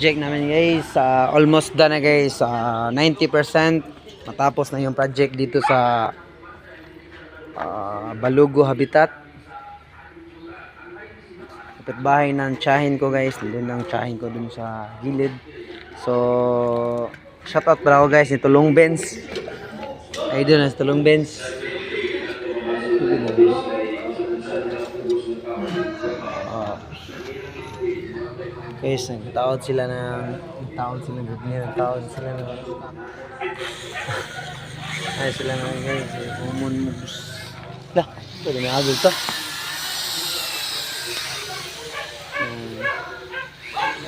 project namin guys. Almost done na guys. 90%. Matapos na yung project dito sa Balugo Habitat. Kapitbahay ng tiyahin ko guys. Doon ang tiyahin ko dun sa gilid. So, shoutout para ako guys ni Tulong Benz. Ay doon sa Tulong Benz. Guys, nagtawad sila ng ay sila na guys, umunmus lah, ito na agad to.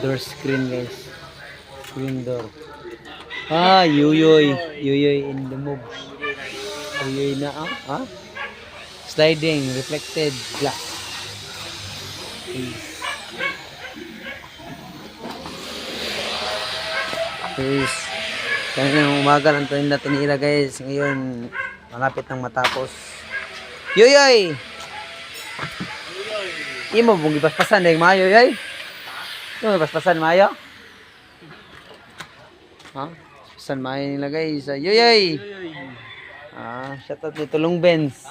Door screen guys, screen door. Yuyoy in the moves. Yuyoy na sliding reflected glass. Guys, kanina umaga lang tayo na tinira guys. Ngayon, malapit nang matapos. Yoyoy! Imo mong ipaspasan dahil mayo, yoy? Imo ipaspasan mayo? Paspasan mayo nila guys. Yoyoy! Shoutout ni Tulong Benz.